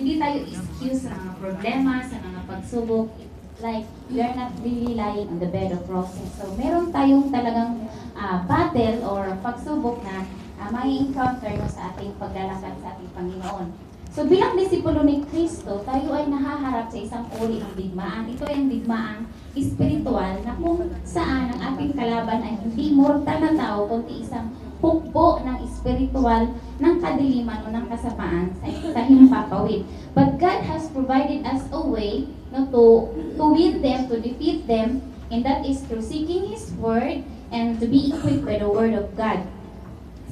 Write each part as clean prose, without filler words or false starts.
hindi tayo excuse sa mga problema, sa mga pagsubok. Like, we are not really lying on the bed of roses. So, meron tayong talagang battle or pagsubok na may encounter no, sa ating paglalakad sa ating Panginoon. So, bilang disipulo ni Kristo, tayo ay nahaharap sa isang uri ng digmaan. Ito ay ang digmaang espiritual na kung saan ang ating kalaban ay hindi mortal na tao, kundi isang hukbo ng espiritual ng kadiliman o ng kasapaan sa tahimpapawid. But God has provided us a way no, to win them, to defeat them, and that is through seeking His Word and to be equipped by the Word of God.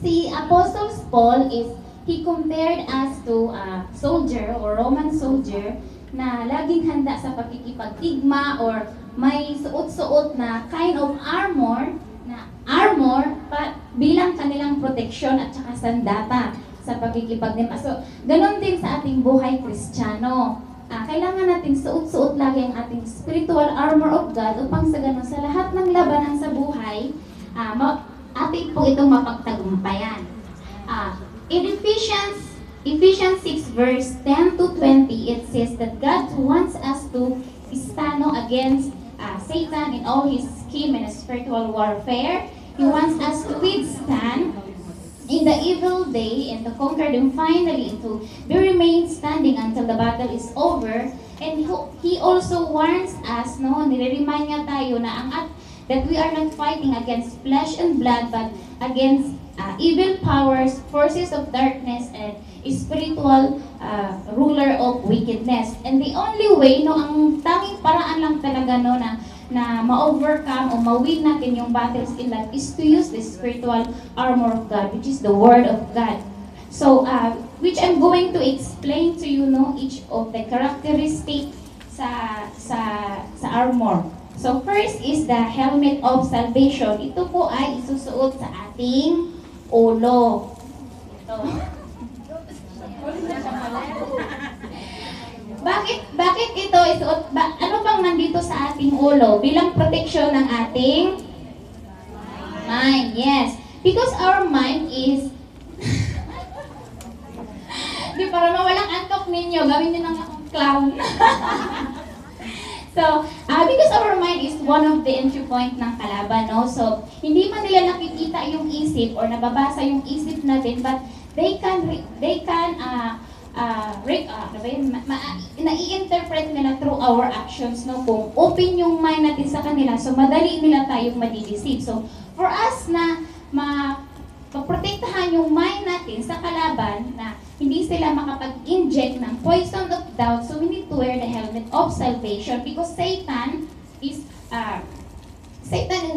Si Apostle Paul he compared us to a soldier or Roman soldier na laging handa sa pakikipagdigma or may suot-suot na kind of armor bilang kanilang proteksyon at saka sandata sa pakikipagdigma. So, ganon din sa ating buhay Kristiyano. Kailangan natin suot-suot lagi ang ating spiritual armor of God upang sa ganon sa lahat ng labanan sa buhay, atin po itong mapagtagumpayan. In Ephesians 6 verse 10 to 20, it says that God wants us to stand against Satan in all his scheme and spiritual warfare. He wants us to withstand in the evil day and to conquer them finally and to remain standing until the battle is over. And He also warns us, nire-remind niya tayo na that we are not fighting against flesh and blood but against evil powers, forces of darkness, and spiritual ruler of wickedness. And the only way, ang tanging paraan lang talaga na ma-overcome o ma-win natin yung battles in life is to use the spiritual armor of God, which is the Word of God. So, which I'm going to explain to you, each of the characteristics sa armor. So, first is the helmet of salvation. Ito po ay isusuot sa ating ulo. Ito. Bakit ito isuot? Ano bang nandito sa ating ulo? Bilang proteksyon ng ating mind. Yes. Because our mind is para mawalang antok ninyo, gawin nyo ng akong clown. So, because our mind is one of the entry point ng kalaban, So, hindi man nila nakikita yung isip or nababasa yung isip natin, but they can nai-interpret nila through our actions, Kung open yung mind natin sa kanila, so madali nila tayong madideceive. So, for us na maprotektahan yung mind natin sa kalaban na hindi sila makapag-inject ng poison of doubt, so we need to wear the helmet of salvation because Satan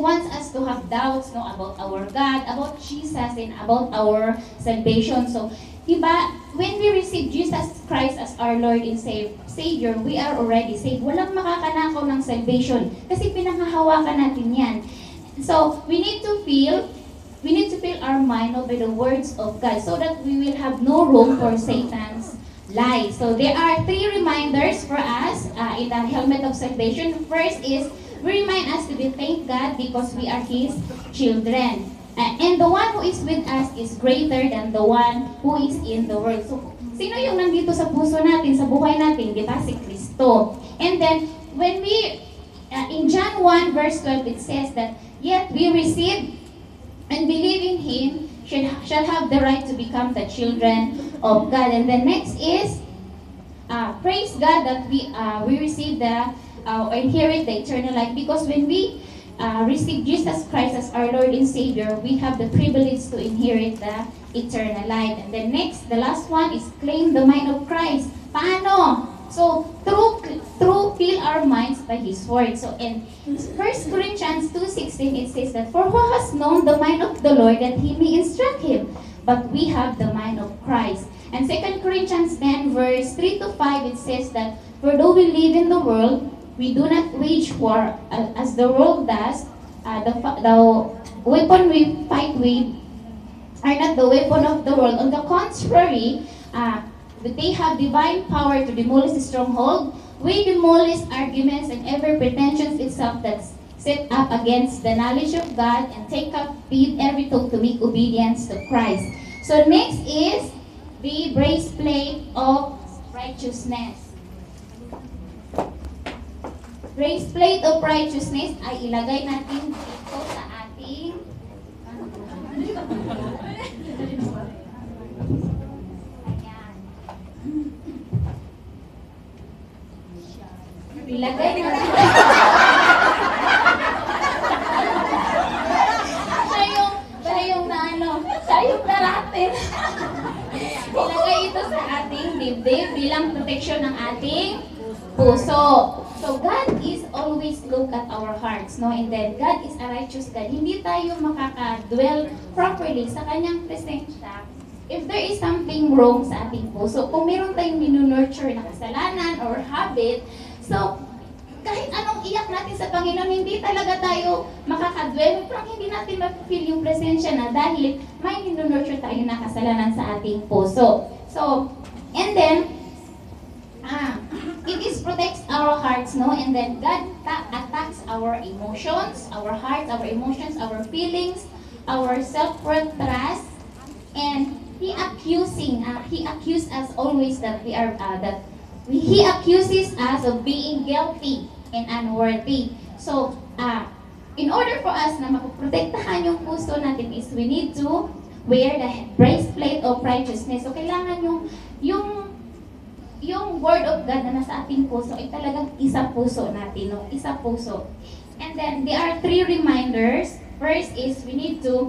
wants us to have doubts about our God, about Jesus, and about our salvation. So, diba, when we receive Jesus Christ as our Lord and Savior, we are already saved. Walang makakanakaw ng salvation kasi pinanghahawakan natin yan. So, we need to fill our mind by the words of God so that we will have no room for Satan's lies. So there are 3 reminders for us in the helmet of salvation. First is, we remind us to be thank God because we are His children. And the one who is with us is greater than the one who is in the world. So, sino yung nandito sa puso natin, sa buhay natin? Di ba? Si Kristo. And then, when we, in John 1 verse 12, it says that, yet we receive and believe in Him shall have the right to become the children of God. And the next is, praise God that we receive inherit the eternal life because when we receive Jesus Christ as our Lord and Savior, we have the privilege to inherit the eternal life. And the last one is claim the mind of Christ. Paano? So, through fill our minds by His Word. So, in 1 Corinthians 2:16, it says that, for who has known the mind of the Lord that He may instruct him? But we have the mind of Christ. And 2 Corinthians 10 verse 3 to 5, it says that, for though we live in the world, we do not wage war as the world does. The weapon we fight with are not the weapon of the world. On the contrary, they have divine power to demolish the stronghold. We demolish arguments and every pretension itself that's set up against the knowledge of God and take up every thought to make obedience to Christ. So next is the breastplate of righteousness. Breastplate of righteousness ay ilagay natin dito sa ating ayan. Ilagay natin siya yung naratin. Ilagay ito sa ating dibdib bilang proteksyon ng ating puso. So God is always look at our hearts, no? And then God is a righteous God. Hindi tayo makaka-dwell properly sa kanyang presensya if there is something wrong sa ating puso. Kung meron tayong minunurture na kasalanan or habit, so kahit anong iyak natin sa Panginoon, hindi talaga tayo makakadwell. Parang hindi natin ma-feel yung presensya na dahil may minunurture tayo na kasalanan sa ating puso. So, and then, it is protects our hearts, no? And then God attacks our emotions, our hearts, our emotions, our feelings, our self-worth, trust, and He accuses us always that we are He accuses us of being guilty and unworthy. So, in order for us na mapoprotektahan yung puso natin is we need to wear the breastplate of righteousness. So, kailangan yung word of God na nasa ating puso ay talagang isa puso natin, no? Isa puso. And then, there are 3 reminders. First is we need to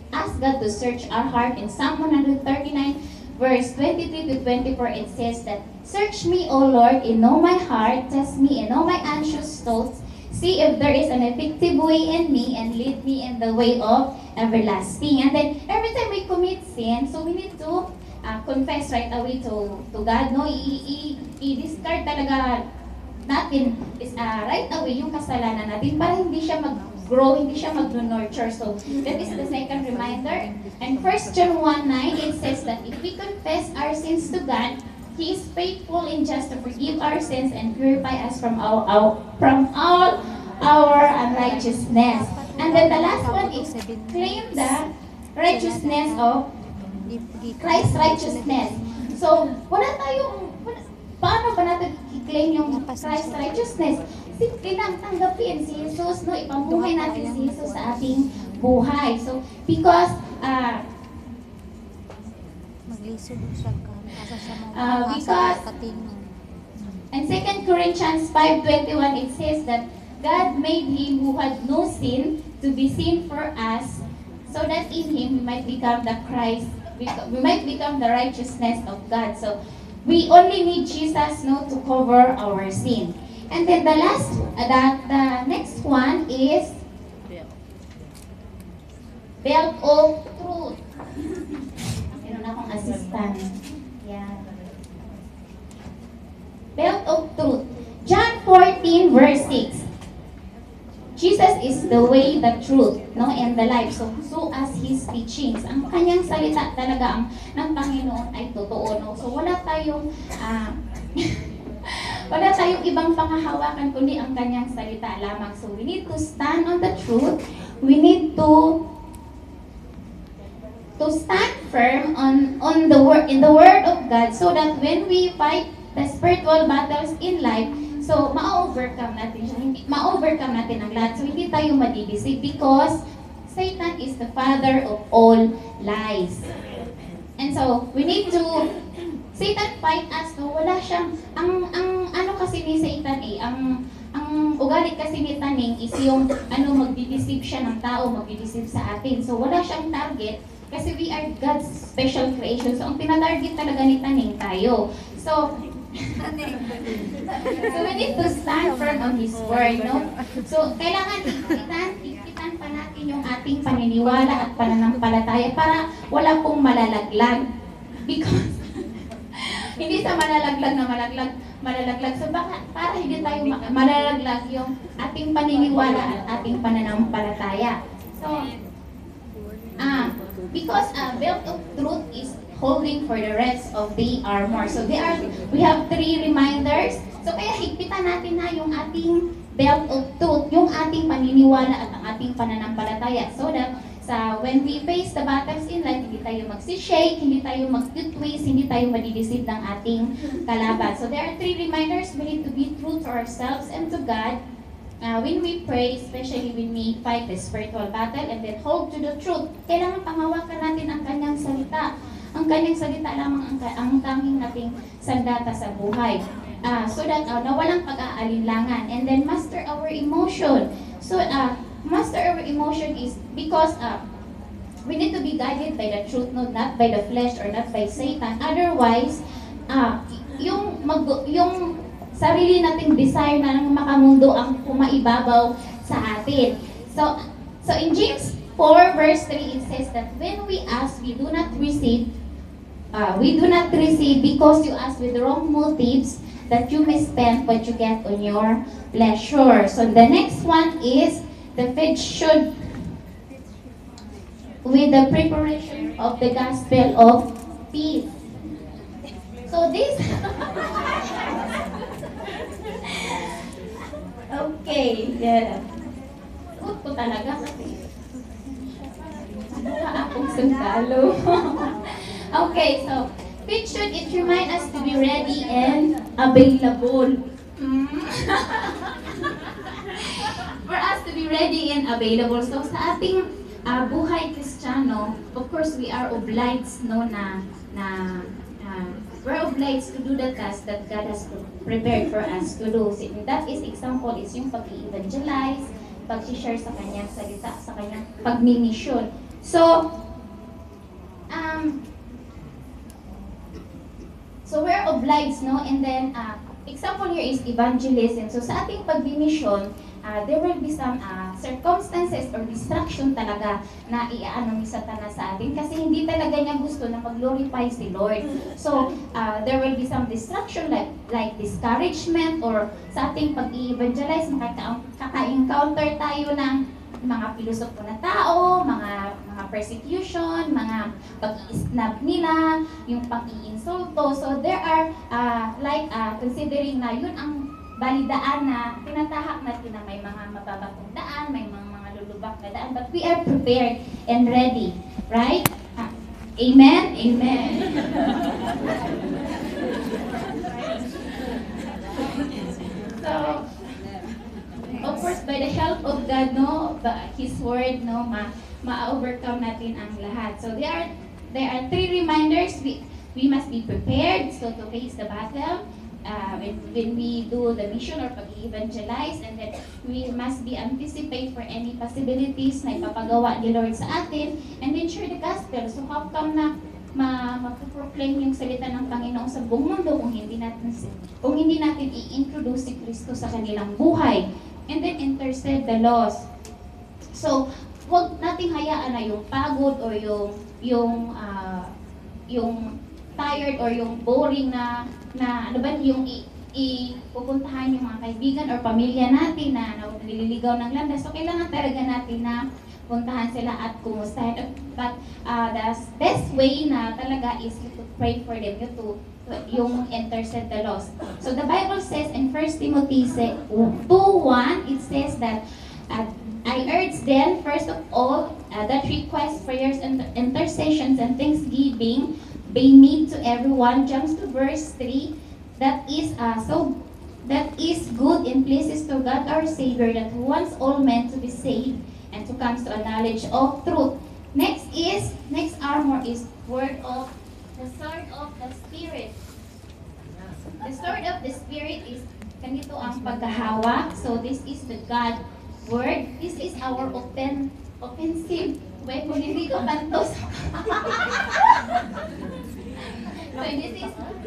ask God to search our heart. In Psalm 139, verse 23 to 24, it says that, "Search me, O Lord, and know my heart. Test me and know my anxious thoughts. See if there is an effective way in me, and lead me in the way of everlasting." And then, every time we commit sin, so we need to confess right away to God. No, i-discard talaga natin right away yung kasalanan natin para hindi siya mag-grow, hindi siya mag-nurture. So, that is the second reminder. And 1 John 1:9, it says that if we confess our sins to God, He is faithful and just to forgive our sins and purify us from all our unrighteousness. And then the last one is claim the righteousness of Christ's righteousness. So, paano ba natin i-claim yung Christ's righteousness? Simple lang, tanggapin si Jesus, no? Ipamuhay natin si Jesus sa ating buhay. So, because, in 2 Corinthians 5:21, it says that God made Him who had no sin to be sin for us, so that in Him we might become we might become the righteousness of God. So, we only need Jesus, no, to cover our sin. And then the next one is belt of truth. Meron akong assistant. Yeah. Belt of truth. John 14 verse 6. Jesus is the way, the truth, no, and the life. So as His teachings, ang kanyang salita talaga ng Panginoon ay totoo, no. So wala tayong wala tayong ibang panghahawakan kundi ang kanyang salita lamang. So we need to stand on the truth. We need to stand firm on the in the word of God, so that when we fight the spiritual battles in life, so ma-overcome natin siya. Ma-overcome natin ang lahat. So hindi tayo madideceive because Satan is the father of all lies. And so we need to Satan fight us, no? Wala siyang ang ano kasi ni Satan ang ugali kasi ni Taning is yung magdideceive siya ng tao, magdideceive sa atin. So wala siyang target kasi we are God's special creation. So ang tinatarget talaga ni Taning tayo. So we need to stand firm on His word, no? So kailangan ikitan pa natin yung ating paniniwala at pananampalataya para wala pong malalaglag. Because hindi sa malalaglag. So para hindi tayo malalaglag yung ating paniniwala at ating pananampalataya. So, because belt of truth is holding for the rest of the armor. So we have 3 reminders. So kaya higpitan natin na yung ating belt of truth, yung ating paniniwala at ang ating pananampalataya, so that when we face the battles in life, hindi tayo magsishake, hindi tayo mag-twist, hindi tayo madideceive ng ating kalaban. So there are 3 reminders. We need to be true to ourselves and to God. When we pray, especially when we fight the spiritual battle, and then hold to the truth, kailangan panghawakan natin ang kanyang salita. Ang kanyang salita lamang ang tanging nating sandata sa buhay. So that na walang pag-aalinlangan. And then master our emotion. So master our emotion is because we need to be guided by the truth, not by the flesh or not by Satan. Otherwise, yung sarili nating desire na ng makamundo ang pumaibabaw sa atin. So in James 4 verse 3, it says that when we ask, we do not receive because you ask with wrong motives, that you may spend what you get on your pleasure. So the next one is the faith should with the preparation of the gospel of peace. So this okay, yeah. Good po talaga kasi mukha akong sundalo. Okay, so faith should it remind us to be ready and available. For us to be ready and available. So sa ating buhay Kristiyano, of course we are obliged we're obliged to do the task that God has prepared for us to do. And that is example is yung pag-evangelize, pag-share sa kanyang salita, sa kanyang pagmimisyon. So we're obliged, no? And then example here is evangelism. So sa ating pagmimisyon, there will be some circumstances or distraction talaga na iaano ni Satanas sa atin kasi hindi talaga niya gusto na mag-glorify si Lord. So, there will be some distraction like discouragement or sa ating pag-evangelize, makaka-encounter tayo ng mga pilosopo na tao, mga persecution, mga pag-i-snub nila, yung pag-i-insulto. So, there are considering na yun ang balidaan na tinatahak natin na may mga mababatong daan, may mga lulubak na daan, but we are prepared and ready, right? Amen? Amen. So, of course, by the help of God, no, His Word, no, ma-overcome natin ang lahat. So, there are 3 reminders. We must be prepared, so to face the battle. When we do the mission or pag-evangelize, and then we must be anticipate for any possibilities na ipapagawa ni Lord sa atin, and then share the gospel. So how come na mapuproclaim yung salita ng Panginoon sa buong mundo kung hindi natin i-introduce si Kristo sa kanilang buhay, and then intercede the lost. So wag nating hayaan na yung pagod or yung tired or yung boring na ano ba yung pupuntahan yung mga kaibigan or pamilya natin na naliligaw ng landas. So kailangan talaga natin na puntahan sila at kumustahin. But the best way na talaga is to pray for them, yung intercede the lost. So the Bible says in 1 Timothy 2:1, it says that I urge then, first of all, that requests, prayers, and intercessions and thanksgiving be made to everyone. Jumps to verse 3. That is good and pleases to God our Savior, that who wants all men to be saved and to come to a knowledge of truth. Next armor is the sword of the Spirit. The sword of the Spirit is ganito ang paghahawak. So this is the God word. This is our offensive weapon. Hindi ko pantos. So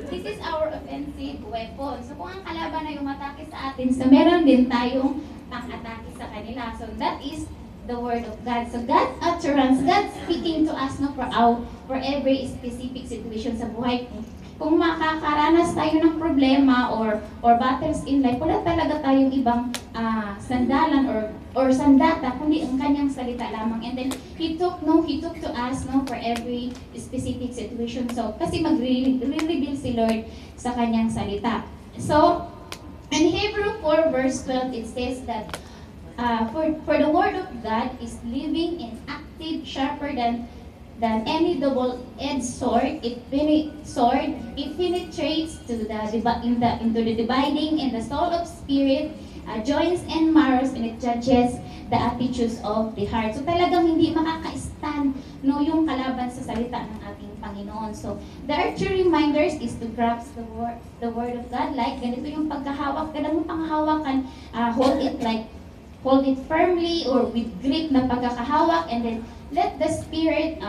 this is our offensive weapon. So kung ang kalaban na yung atake sa atin, so meron din tayong pang-atake sa kanila. So that is the word of God. So God's utterance, God speaking to us for every specific situation sa buhay. Kung makakaranas tayo ng problema or battles in life, wala talaga tayong ibang sandalan or sandata, kundi ang kanyang salita lamang. And then He took to us for every specific situation. So kasi magre-reveal si Lord sa kanyang salita. So in Hebrew 4 verse 12, it says that for the word of God is living and active active, sharper than any double-edged sword. It penetrates to into the dividing in the soul of spirit, joints and marrows, and it judges the attitudes of the heart. So talagang hindi makaka-stand no yung kalaban sa salita ng ating Panginoon. So there are two reminders is to grasp the word of God, like ganito yung pagkahawak, ganang panghahawakan, hold it firmly or with grip na pagkakahawak, and then let the Spirit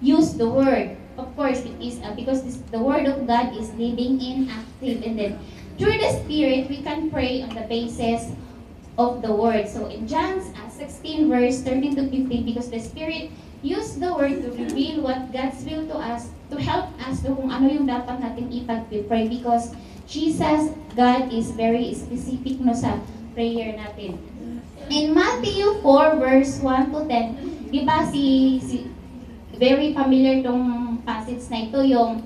use the word. Of course, it is because the word of God is living and active, and then through the Spirit we can pray on the basis of the word. So in John 16 verse 13 to 15, because the Spirit used the word to reveal what God's will to us, to help us to kung ano yung dapat natin ipag-pray, because Jesus, God is very specific no sa prayer natin. In Matthew 4 verse 1 to 10, di ba very familiar tong passage na ito, yung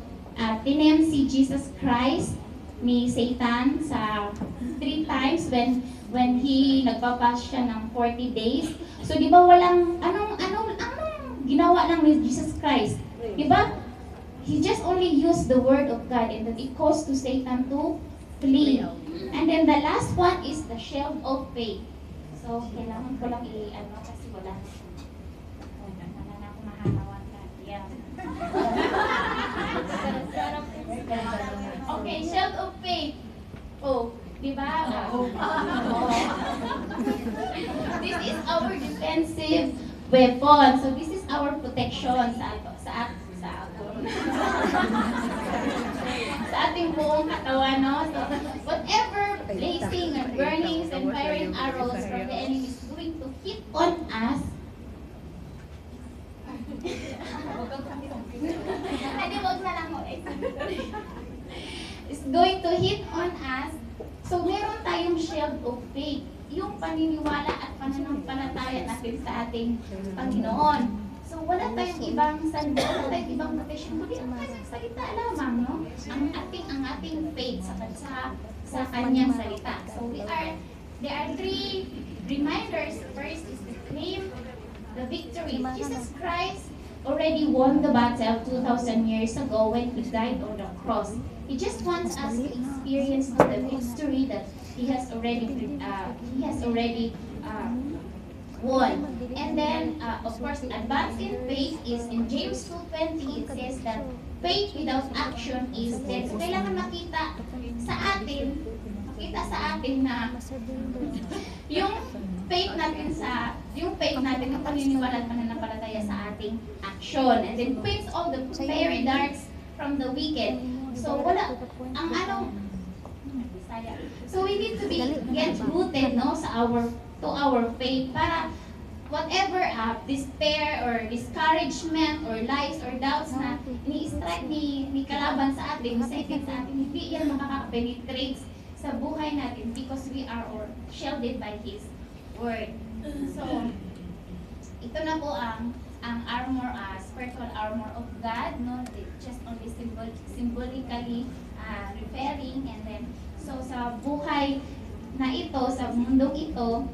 tinem si Jesus Christ ni Satan sa 3 times when he nagpapas siya ng 40 days. So di ba walang anong ginawa lang ni Jesus Christ? Di ba? He just only used the word of God, and that it caused to Satan to flee. And then the last one is the shield of faith. So kailangan ko lang kasi wala na ako mahahawan ka. Yeah. Okay, shield of faith. Oh, di ba? This is our defensive weapon. So this is our protection sa ating buong katawan, no? So whatever blazing and burnings and firing arrows from the enemy is going to hit on us. Wag na lang mo. Is going to hit on us. So meron tayong shield of faith, yung paniniwala at pananampalataya natin sa ating Panginoon. So wala tayong ibang wala tayong ibang protection, kundi ang kanyang salita lamang, no? Ang ating faith sa kanyang salita. So there are 3 reminders. First is to claim the victory. Jesus Christ already won the battle 2,000 years ago when He died on the cross. He just wants us to experience the victory that He has already won. And then, of course, advancing faith is in James 2:20. It says that faith without action is dead. So kailangan makita sa atin na yung faith natin, yung paniniwala at pananampalataya sa ating action. And then quench all the fiery darts from the wicked. So so we need to get rooted, no, to our faith, para whatever despair or discouragement or lies or doubts na ni-strike ni kalaban sa atin, masakit sa atin, hindi yan makaka-penetrate sa buhay natin because we are shielded by His word. So ito na po ang armor, spiritual armor of God, no? Just only symbolically referring, and then so sa buhay na ito, sa mundong ito,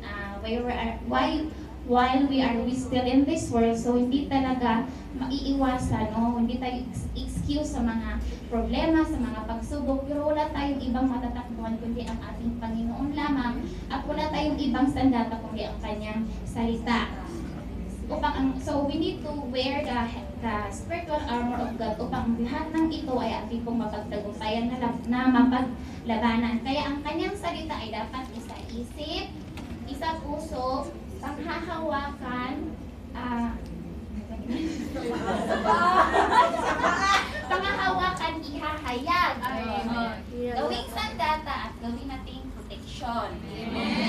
while we are still in this world, so hindi talaga maiiwasan, no? Hindi tayo excuse sa mga problema, sa mga pagsubok, pero wala tayong ibang matatakbuhan kundi ang ating Panginoon lamang, at wala tayong ibang sandata kundi ang kanyang salita. So we need to wear the spiritual armor of God upang lahat ng ito ay ating pong mapagtagumpayan na mapaglabanan. Kaya ang kanyang salita ay dapat isa isip, isa puso, panghahawakan, panghahawakan, ihahayag, gawing sandata at gawin nating proteksyon. Amen.